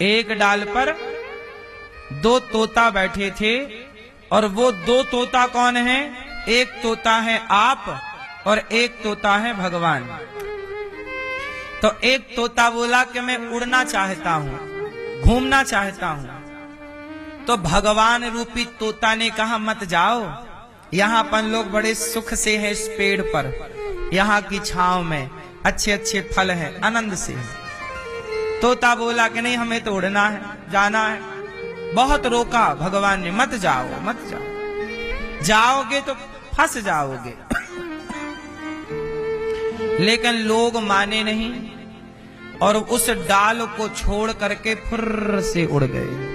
एक डाल पर दो तोता बैठे थे, और वो दो तोता कौन है? एक तोता है आप और एक तोता है भगवान। तो एक तोता बोला कि मैं उड़ना चाहता हूं, घूमना चाहता हूं। तो भगवान रूपी तोता ने कहा मत जाओ, यहां अपन लोग बड़े सुख से हैं इस पेड़ पर, यहां की छांव में अच्छे अच्छे फल हैं, आनंद से। तोता बोला कि नहीं, हमें तो उड़ना है, जाना है। बहुत रोका भगवान ने, मत जाओ मत जाओ, जाओगे तो फंस जाओगे। लेकिन लोग माने नहीं और उस डाल को छोड़ करके फुर्र से उड़ गए।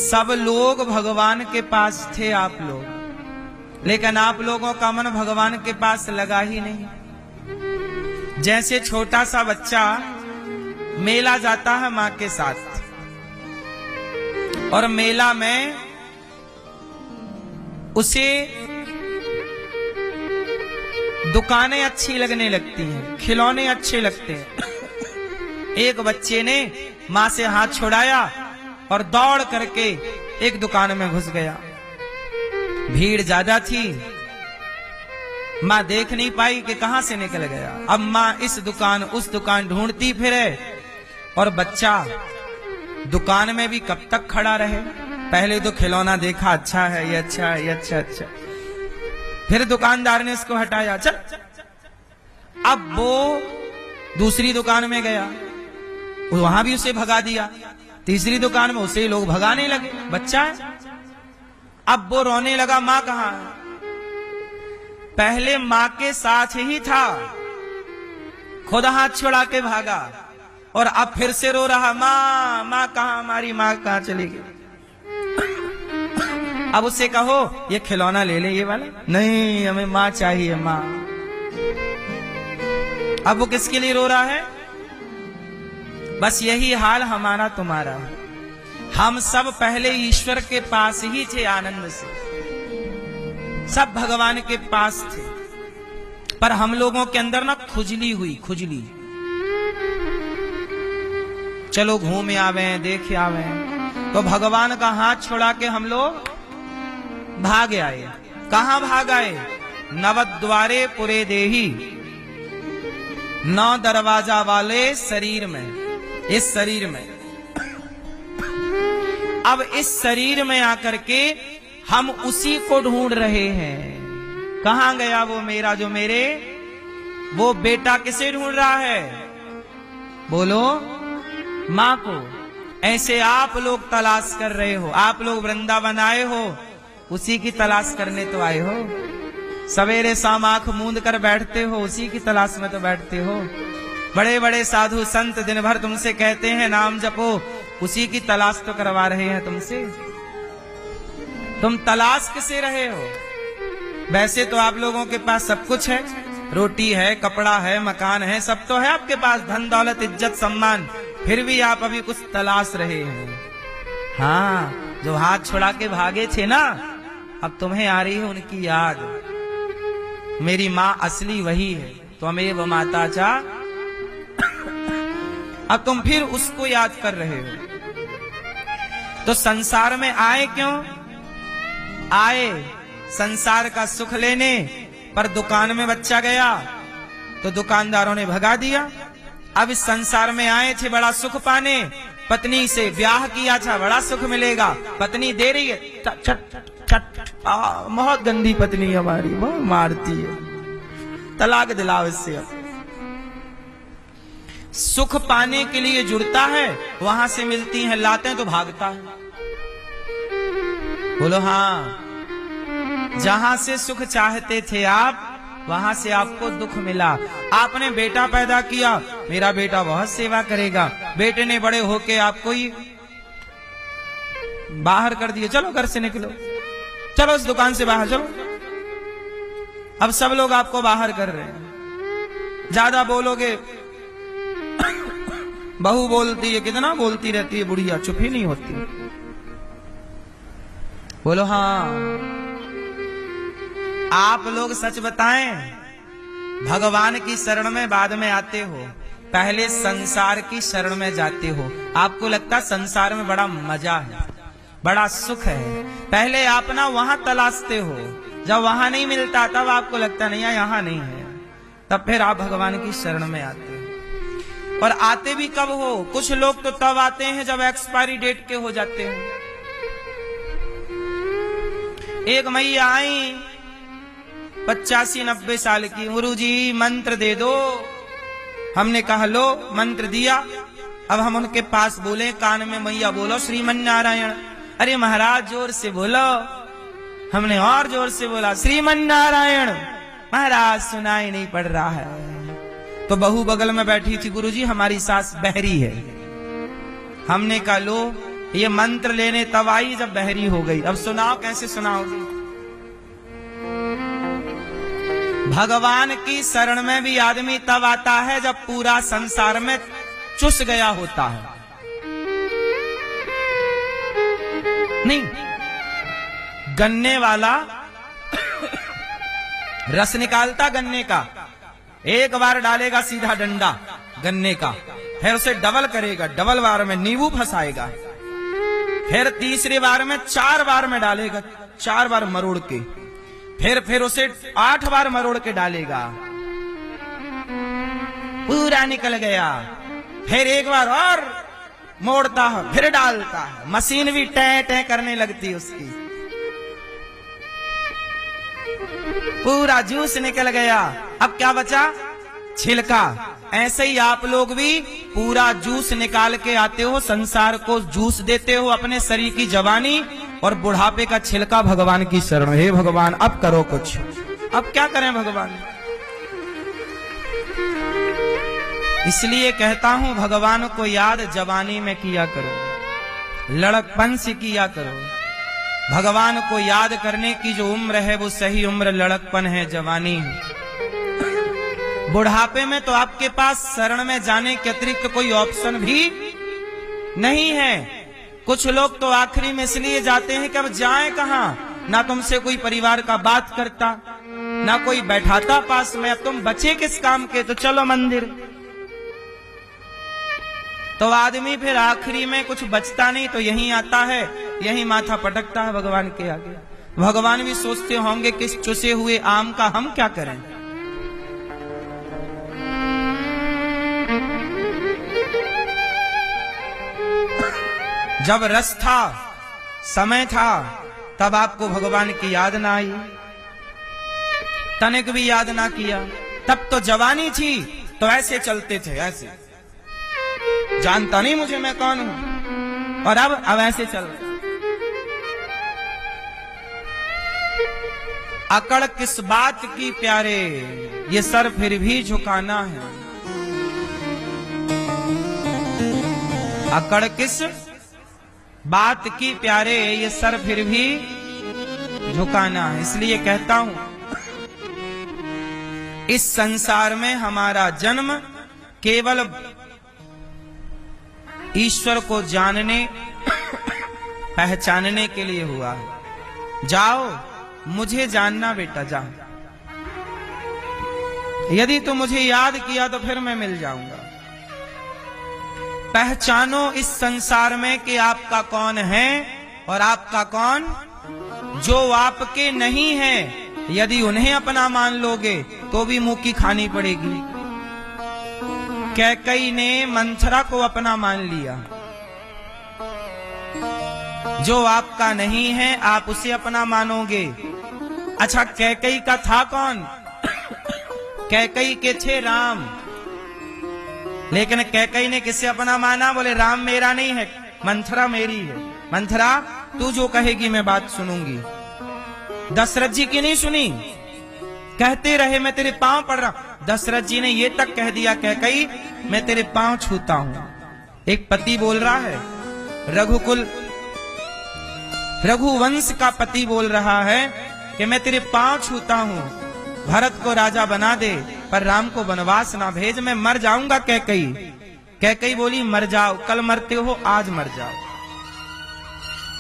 सब लोग भगवान के पास थे, आप लोग, लेकिन आप लोगों का मन भगवान के पास लगा ही नहीं। जैसे छोटा सा बच्चा मेला जाता है मां के साथ, और मेला में उसे दुकानें अच्छी लगने लगती हैं, खिलौने अच्छे लगते हैं। एक बच्चे ने मां से हाथ छुड़ाया और दौड़ करके एक दुकान में घुस गया। भीड़ ज्यादा थी, मां देख नहीं पाई कि कहां से निकल गया। अब मां इस दुकान उस दुकान ढूंढती फिरे, और बच्चा दुकान में भी कब तक खड़ा रहे? पहले तो खिलौना देखा, अच्छा है ये, अच्छा है ये, अच्छा। फिर दुकानदार ने उसको हटाया, चल। अब वो दूसरी दुकान में गया, वहां भी उसे भगा दिया। तीसरी दुकान में उसे लोग भगाने लगे, बच्चा है। अब वो रोने लगा, मां कहां है? पहले मां के साथ ही था, खुद हाथ छुड़ा के भागा, और अब फिर से रो रहा, मां मां कहां, हमारी मां कहां चली गई? अब उससे कहो ये खिलौना ले ले, ये वाला नहीं, हमें मां चाहिए, मां। अब वो किसके लिए रो रहा है? बस यही हाल हमारा तुम्हारा है। हम सब पहले ईश्वर के पास ही थे, आनंद से सब भगवान के पास थे, पर हम लोगों के अंदर ना खुजली हुई, खुजली। चलो घूम आवे, देख आवे, तो भगवान का हाथ छोड़ा के हम लोग भाग आए। कहां भाग आए? नवद्वारे पुरे देही, 9 दरवाजा वाले शरीर में, इस शरीर में। अब इस शरीर में आकर के हम उसी को ढूंढ रहे हैं। कहां गया वो मेरा, जो मेरे वो बेटा? किसे ढूंढ रहा है? बोलो, मां को। ऐसे आप लोग तलाश कर रहे हो, आप लोग वृंदावन आए हो, उसी की तलाश करने तो आए हो। सवेरे शाम आंख मूंद कर बैठते हो, उसी की तलाश में तो बैठते हो। बड़े बड़े साधु संत दिन भर तुमसे कहते हैं नाम जपो, उसी की तलाश तो करवा रहे हैं तुमसे। तुम तलाश किसे रहे हो? वैसे तो आप लोगों के पास सब कुछ है, रोटी है, कपड़ा है, मकान है, सब तो है आपके पास, धन दौलत इज्जत सम्मान, फिर भी आप अभी कुछ तलाश रहे हैं। हाँ, जो हाथ छुड़ा के भागे थे ना, अब तुम्हें आ रही है उनकी याद। मेरी माँ असली वही है, त्वमेव माता चा। अब तुम फिर उसको याद कर रहे हो। तो संसार में आए क्यों? आए संसार का सुख लेने, पर दुकान में बच्चा गया तो दुकानदारों ने भगा दिया। अब इस संसार में आए थे बड़ा सुख पाने, पत्नी से ब्याह किया था, बड़ा सुख मिलेगा, पत्नी दे रही है, बहुत गंदी पत्नी हमारी, बहुत मारती है, तलाक दिलाओ इससे। अब सुख पाने के लिए जुड़ता है, वहां से मिलती हैं लातें तो भागता है। बोलो हाँ, जहां से सुख चाहते थे आप, वहां से आपको दुख मिला। आपने बेटा पैदा किया, मेरा बेटा बहुत सेवा करेगा, बेटे ने बड़े होके आपको ही बाहर कर दिया, चलो घर से निकलो, चलो इस दुकान से बाहर चलो। अब सब लोग आपको बाहर कर रहे हैं। ज्यादा बोलोगे, बहू बोलती है, कितना बोलती रहती है बुढ़िया, चुप ही नहीं होती। बोलो हाँ। आप लोग सच बताएं, भगवान की शरण में बाद में आते हो, पहले संसार की शरण में जाते हो, आपको लगता संसार में बड़ा मजा है, बड़ा सुख है, पहले आप ना वहां तलाशते हो, जब वहां नहीं मिलता तब आपको लगता नहीं यहाँ नहीं है, तब फिर आप भगवान की शरण में आते हो। और आते भी कब हो? कुछ लोग तो तब आते हैं जब एक्सपायरी डेट के हो जाते हैं। एक मैया आई 85-90 साल की, गुरुजी मंत्र दे दो। हमने कहा लो, मंत्र दिया। अब हम उनके पास बोले, कान में मैया बोलो श्रीमन नारायण। अरे महाराज जोर से बोलो। हमने और जोर से बोला श्रीमन नारायण। महाराज सुनाई नहीं पड़ रहा है। तो बहू बगल में बैठी थी, गुरुजी हमारी सास बहरी है। हमने कहा लो, ये मंत्र लेने तब आई जब बहरी हो गई, अब सुनाओ, कैसे सुनाओगी? भगवान की शरण में भी आदमी तब आता है जब पूरा संसार में चुस गया होता है। नहीं, गन्ने वाला रस निकालता गन्ने का, एक बार डालेगा सीधा डंडा गन्ने का, फिर उसे डबल करेगा, डबल बार में नींबू फंसाएगा, फिर तीसरी बार में 4 बार में डालेगा, 4 बार मरोड़ के, फिर उसे 8 बार मरोड़ के डालेगा, पूरा निकल गया। फिर एक बार और मोड़ता है, फिर डालता है, मशीन भी टै टै करने लगती उसकी, पूरा जूस निकल गया। अब क्या बचा? छिलका। ऐसे ही आप लोग भी पूरा जूस निकाल के आते हो, संसार को जूस देते हो, अपने शरीर की जवानी और बुढ़ापे का छिलका भगवान की शरण। हे भगवान अब करो कुछ। अब क्या करें भगवान? इसलिए कहता हूं, भगवान को याद जवानी में किया करो, लड़कपन से किया करो। भगवान को याद करने की जो उम्र है वो सही उम्र लड़कपन है, जवानी है। बुढ़ापे में तो आपके पास शरण में जाने के अतिरिक्त कोई ऑप्शन भी नहीं है। कुछ लोग तो आखिरी में इसलिए जाते हैं कि अब जाएं कहां, ना तुमसे कोई परिवार का बात करता, ना कोई बैठाता पास में, अब तुम बचे किस काम के, तो चलो मंदिर। तो आदमी फिर आखिरी में कुछ बचता नहीं तो यहीं आता है, यहीं माथा पटकता है भगवान के आगे। भगवान भी सोचते होंगे कि इस चुसे हुए आम का हम क्या करें। जब रस था, समय था, तब आपको भगवान की याद ना आई, तनिक भी याद ना किया। तब तो जवानी थी तो ऐसे चलते थे, ऐसे, जानता नहीं मुझे मैं कौन हूं, और अब ऐसे चल। अकड़ किस बात की प्यारे, ये सर फिर भी झुकाना है। अकड़ किस बात की प्यारे, ये सर फिर भी झुकाना है। इसलिए कहता हूं, इस संसार में हमारा जन्म केवल ईश्वर को जानने पहचानने के लिए हुआ है। जाओ मुझे जानना बेटा, जाओ। यदि तुम मुझे याद किया तो फिर मैं मिल जाऊंगा। पहचानो इस संसार में कि आपका कौन है और आपका कौन। जो आपके नहीं है, यदि उन्हें अपना मान लोगे तो भी मुंह की खानी पड़ेगी। कैकई ने मंथरा को अपना मान लिया। जो आपका नहीं है आप उसे अपना मानोगे। अच्छा, कैकई का था कौन? कैकई के थे राम, लेकिन कैकई ने किससे अपना माना? बोले राम मेरा नहीं है, मंथरा मेरी है। मंथरा तू जो कहेगी मैं बात सुनूंगी। दशरथ जी की नहीं सुनी, कहते रहे मैं तेरे पांव पड़ रहा। दशरथ जी ने ये तक कह दिया, कैकई मैं तेरे पांव छूता हूं। एक पति बोल रहा है, रघुवंश का पति बोल रहा है कि मैं तेरे पांव छूता हूं, भरत को राजा बना दे पर राम को वनवास ना भेज, मैं मर जाऊंगा। कैकई बोली मर जाओ, कल मरते हो आज मर जाओ।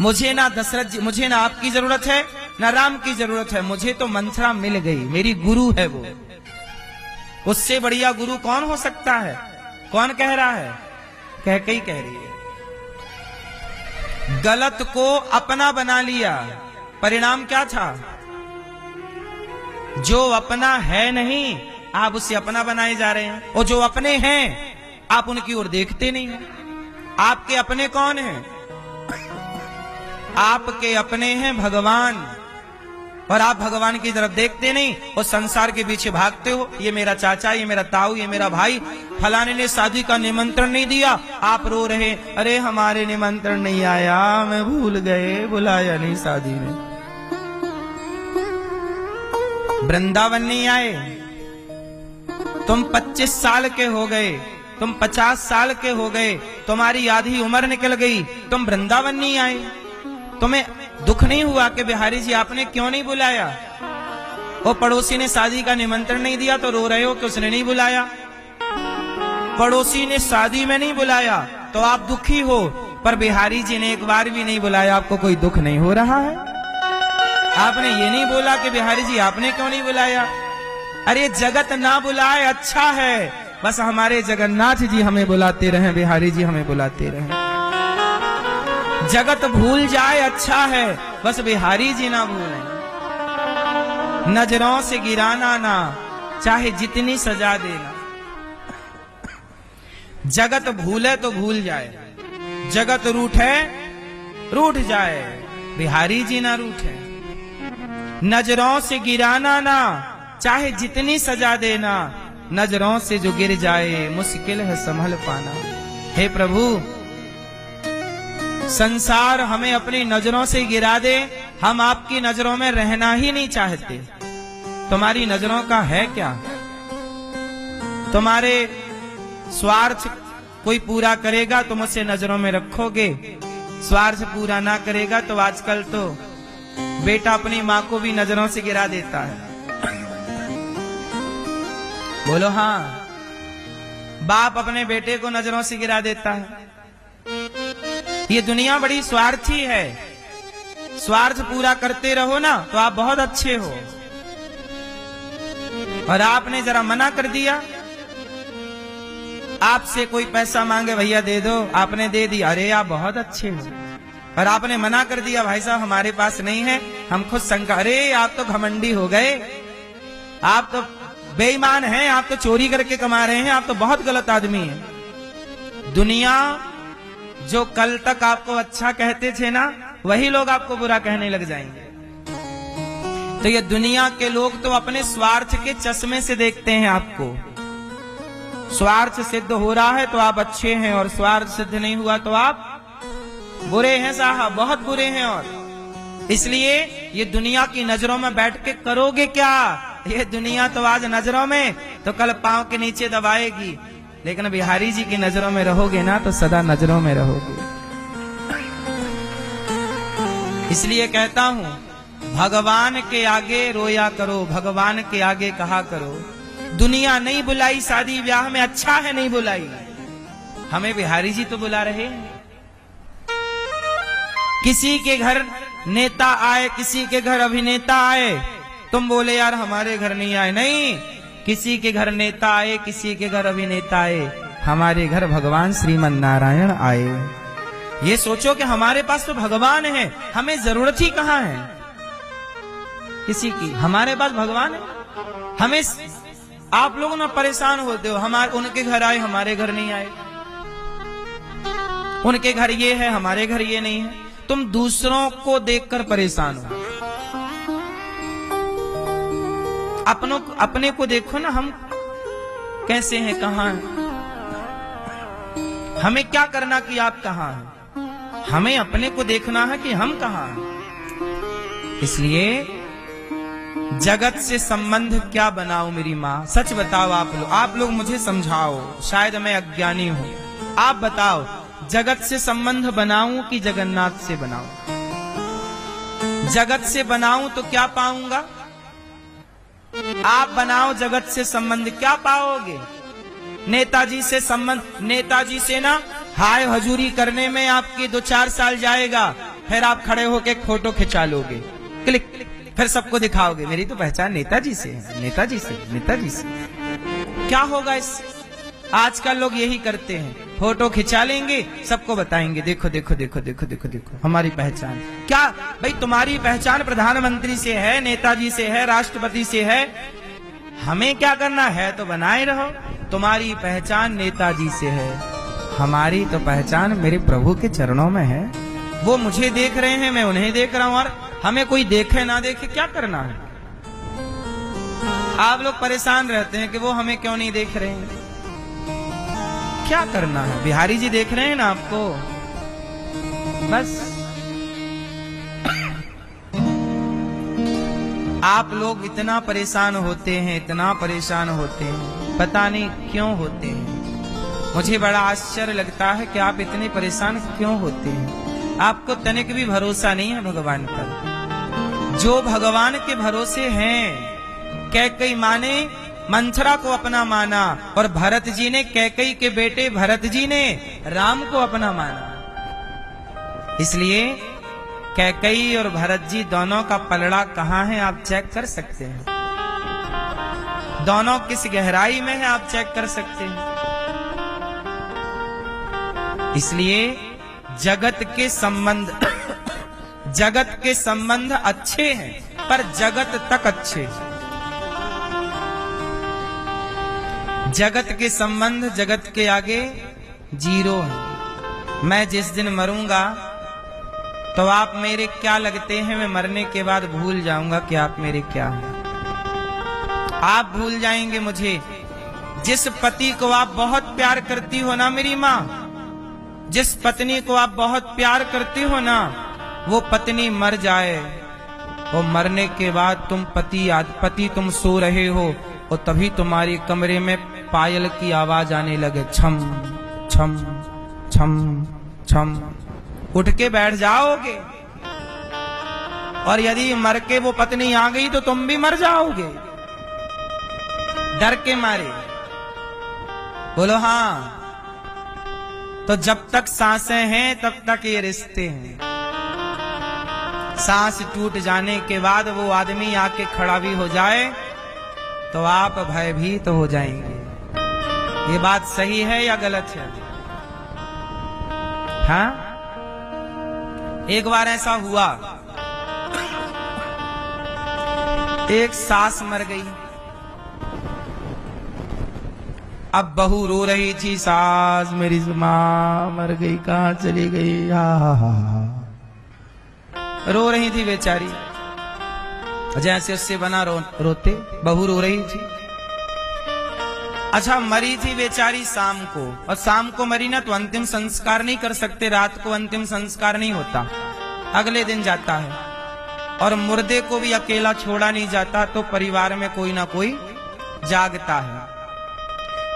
मुझे ना दशरथ जी, मुझे ना आपकी जरूरत है ना राम की जरूरत है, मुझे तो मंथरा मिल गई, मेरी गुरु है वो। उससे बढ़िया गुरु कौन हो सकता है? कौन कह रहा है? कह के ही कह रही है। गलत को अपना बना लिया, परिणाम क्या था? जो अपना है नहीं आप उसे अपना बनाए जा रहे हैं, और जो अपने हैं आप उनकी ओर देखते नहीं हो। आपके अपने कौन हैं? आपके अपने हैं भगवान, और आप भगवान की तरफ देखते नहीं और संसार के पीछे भागते हो। ये मेरा चाचा, ये मेरा ताऊ, ये मेरा भाई, फलाने ने शादी का निमंत्रण नहीं दिया, आप रो रहे, अरे हमारे निमंत्रण नहीं आया, मैं भूल गए, बुलाया नहीं शादी में। वृंदावन नहीं आए, तुम 25 साल के हो गए, तुम 50 साल के हो गए, तुम्हारी आधी उम्र निकल गई, तुम वृंदावन नहीं आए। तुम्हें दुख नहीं हुआ कि बिहारी जी आपने क्यों नहीं बुलाया? वो पड़ोसी ने शादी का निमंत्रण नहीं दिया तो रो रहे हो कि उसने नहीं बुलाया। पड़ोसी ने शादी में नहीं बुलाया तो आप दुखी हो, पर बिहारी जी ने एक बार भी नहीं बुलाया, आपको कोई दुख नहीं हो रहा है? आपने ये नहीं बोला कि बिहारी जी आपने क्यों नहीं बुलाया? अरे जगत ना बुलाए अच्छा है, बस हमारे जगन्नाथ जी हमें बुलाते रहें, बिहारी जी हमें बुलाते रहें। जगत भूल जाए अच्छा है, बस बिहारी जी ना भूलें। नजरों से गिराना ना, चाहे जितनी सजा देना। जगत भूले तो भूल जाए, जगत रूठे रूठ जाए, बिहारी जी ना रूठे। नजरों से गिराना ना, चाहे जितनी सजा देना, नजरों से जो गिर जाए मुश्किल है संभल पाना। हे प्रभु, संसार हमें अपनी नजरों से गिरा दे, हम आपकी नजरों में रहना ही नहीं चाहते। तुम्हारी नजरों का है क्या? तुम्हारे स्वार्थ कोई पूरा करेगा तुम उसे नजरों में रखोगे, स्वार्थ पूरा ना करेगा तो आजकल तो बेटा अपनी माँ को भी नजरों से गिरा देता है। बोलो हाँ, बाप अपने बेटे को नजरों से गिरा देता है। ये दुनिया बड़ी स्वार्थी है। स्वार्थ पूरा करते रहो ना तो आप बहुत अच्छे हो, और आपने जरा मना कर दिया, आपसे कोई पैसा मांगे भैया दे दो, आपने दे दिया, अरे आप बहुत अच्छे हो। और आपने मना कर दिया भाई साहब हमारे पास नहीं है, हम खुद शंका, अरे आप तो घमंडी हो गए, आप तो बेईमान हैं, आप तो चोरी करके कमा रहे हैं, आप तो बहुत गलत आदमी हैं। दुनिया जो कल तक आपको अच्छा कहते थे ना, वही लोग आपको बुरा कहने लग जाएंगे। तो ये दुनिया के लोग तो अपने स्वार्थ के चश्मे से देखते हैं आपको। स्वार्थ सिद्ध हो रहा है तो आप अच्छे हैं, और स्वार्थ सिद्ध नहीं हुआ तो आप बुरे हैं साहब, बहुत बुरे हैं। और इसलिए ये दुनिया की नजरों में बैठ के करोगे क्या? ये दुनिया तो आज नजरों में तो कल पांव के नीचे दबाएगी, लेकिन बिहारी जी की नजरों में रहोगे ना तो सदा नजरों में रहोगे। इसलिए कहता हूं, भगवान के आगे रोया करो, भगवान के आगे कहा करो, दुनिया नहीं बुलाई शादी ब्याह में, अच्छा है नहीं बुलाई, हमें बिहारी जी तो बुला रहे हैं। किसी के घर नेता आए, किसी के घर अभिनेता आए, तुम बोले यार हमारे घर नहीं आए, नहीं, किसी के घर नेता आए, किसी के घर अभिनेता आए, हमारे घर भगवान श्रीमन नारायण आए। ये सोचो कि हमारे पास तो भगवान है, हमें जरूरत ही कहां है किसी की, हमारे पास भगवान है। हमें आप लोग ना परेशान होते हो, हमारे उनके घर आए हमारे घर नहीं आए, उनके घर ये है हमारे घर ये नहीं है। तुम दूसरों को देखकर परेशान हो, अपने को देखो ना, हम कैसे हैं, कहां हैं, हमें क्या करना कि आप कहां हैं, हमें अपने को देखना है कि हम कहां हैं। इसलिए जगत से संबंध क्या बनाओ मेरी माँ, सच बताओ आप लोग मुझे समझाओ, शायद मैं अज्ञानी हूं, आप बताओ जगत से संबंध बनाऊं कि जगन्नाथ से बनाऊं? जगत से बनाऊं तो क्या पाऊंगा? आप बनाओ जगत से संबंध, क्या पाओगे? नेताजी से संबंध, नेताजी से ना हाय हजूरी करने में आपके 2-4 साल जाएगा, फिर आप खड़े होके एक फोटो खिंचा लोगे, क्लिक, फिर सबको दिखाओगे मेरी तो पहचान नेताजी से है, नेताजी से, नेताजी से। क्या होगा इससे? आजकल लोग यही करते हैं, फोटो खिंचा लेंगे, सबको बताएंगे देखो देखो देखो देखो देखो देखो हमारी पहचान। क्या भाई तुम्हारी पहचान प्रधानमंत्री से है, नेताजी से है, राष्ट्रपति से है, हमें क्या करना है? तो बनाए रहो। तुम्हारी पहचान नेताजी से है, हमारी तो पहचान मेरे प्रभु के चरणों में है। वो मुझे देख रहे हैं, मैं उन्हें देख रहा हूं, और हमें कोई देखे ना देखे क्या करना है? आप लोग परेशान रहते हैं कि वो हमें क्यों नहीं देख रहे हैं, क्या करना है? बिहारी जी देख रहे हैं ना आपको, बस। आप लोग इतना परेशान होते हैं, इतना परेशान होते हैं, पता नहीं क्यों होते हैं। मुझे बड़ा आश्चर्य लगता है कि आप इतने परेशान क्यों होते हैं। आपको तनिक भी भरोसा नहीं है भगवान पर। जो भगवान के भरोसे हैं, कैकेयी माँ ने मंथरा को अपना माना, और भरत जी ने, कैकेयी के बेटे भरत जी ने राम को अपना माना। इसलिए कैकेयी और भरत जी दोनों का पलड़ा कहाँ है आप चेक कर सकते हैं। दोनों किस गहराई में है आप चेक कर सकते हैं। इसलिए जगत के संबंध जगत के संबंध अच्छे हैं, पर जगत तक अच्छे हैं। जगत के संबंध जगत के आगे जीरो है। मैं जिस दिन मरूंगा तो आप मेरे क्या लगते हैं, मैं मरने के बाद भूल जाऊंगा कि आप मेरे क्या हैं। आप भूल जाएंगे मुझे। जिस पति को आप बहुत प्यार करती हो ना मेरी माँ, जिस पत्नी को आप बहुत प्यार करती हो ना, वो पत्नी मर जाए, वो मरने के बाद तुम पति तुम सो रहे हो, और तभी तुम्हारे कमरे में पायल की आवाज आने लगे, छम छम छम छम, उठ के बैठ जाओगे। और यदि मर के वो पत्नी आ गई तो तुम भी मर जाओगे डर के मारे। बोलो हाँ। तो जब तक सांसें हैं तब तक ये रिश्ते हैं। सांस टूट जाने के बाद वो आदमी आके खड़ा भी हो जाए तो आप भयभीत तो हो जाएंगे। ये बात सही है या गलत है? हाँ, एक बार ऐसा हुआ, एक सास मर गई। अब बहू रो रही थी, सास मेरी माँ मर गई, कहाँ चली गई, रो रही थी बेचारी। जैसे उससे बना रोते बहू रो रही थी। अच्छा, मरी थी बेचारी शाम को, और शाम को मरी ना तो अंतिम संस्कार नहीं कर सकते, रात को अंतिम संस्कार नहीं होता, अगले दिन जाता है। और मुर्दे को भी अकेला छोड़ा नहीं जाता, तो परिवार में कोई ना कोई जागता है।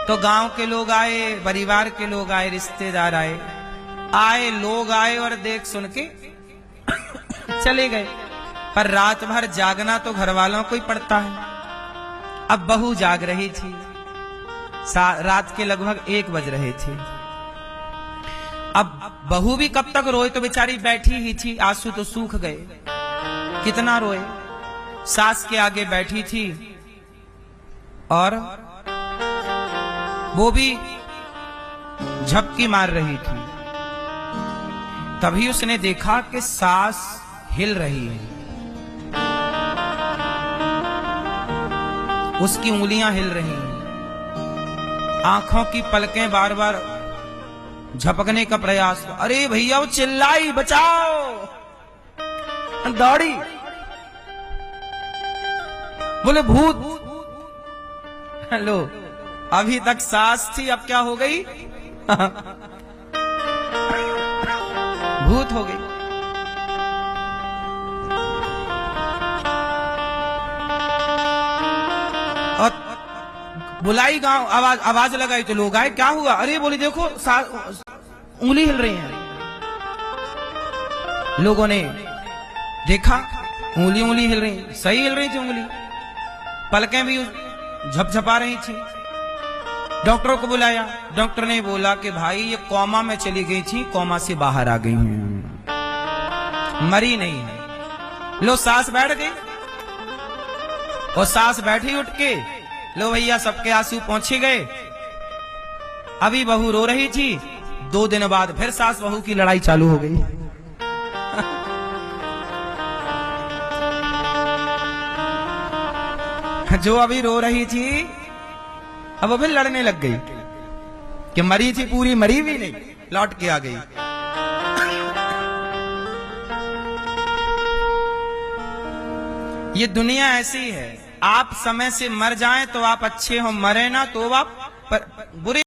तो गांव के लोग आए, परिवार के लोग आए, रिश्तेदार आए, लोग आए और देख सुन के चले गए। पर रात भर जागना तो घर वालों को ही पड़ता है। अब बहू जाग रही थी, रात के लगभग 1 बज रहे थे। अब बहू भी कब तक रोए, तो बेचारी बैठी ही थी, आंसू तो सूख गए, कितना रोए। सास के आगे बैठी थी और वो भी झपकी मार रही थी। तभी उसने देखा कि सास हिल रही है, उसकी उंगलियां हिल रही हैं, आंखों की पलकें बार बार झपकने का प्रयास। अरे भैया, वो चिल्लाई, बचाओ, दौड़ी, बोले भूत। हेलो, अभी तक सास थी, अब क्या हो गई? भूत हो गई। और बुलाई गांव, आवाज लगाई तो लोग आए, क्या हुआ? अरे बोली देखो उंगली हिल रही है। लोगों ने देखा, उंगली हिल रही, सही हिल रही थी उंगली, पलकें भी झपझपा रही थी। डॉक्टर को बुलाया, डॉक्टर ने बोला कि भाई ये कोमा में चली गई थी, कोमा से बाहर आ गई हैं, मरी नहीं है। लो सास बैठ गई, और सास बैठी उठ के, लो भैया सबके आंसू पहुंचे गए। अभी बहू रो रही थी, 2 दिन बाद फिर सास बहू की लड़ाई चालू हो गई। जो अभी रो रही थी अब वो फिर लड़ने लग गई कि मरी थी पूरी, मरी भी नहीं, लौट के आ गई। ये दुनिया ऐसी है, आप समय से मर जाएं तो आप अच्छे हो, मरे ना तो आप बुरे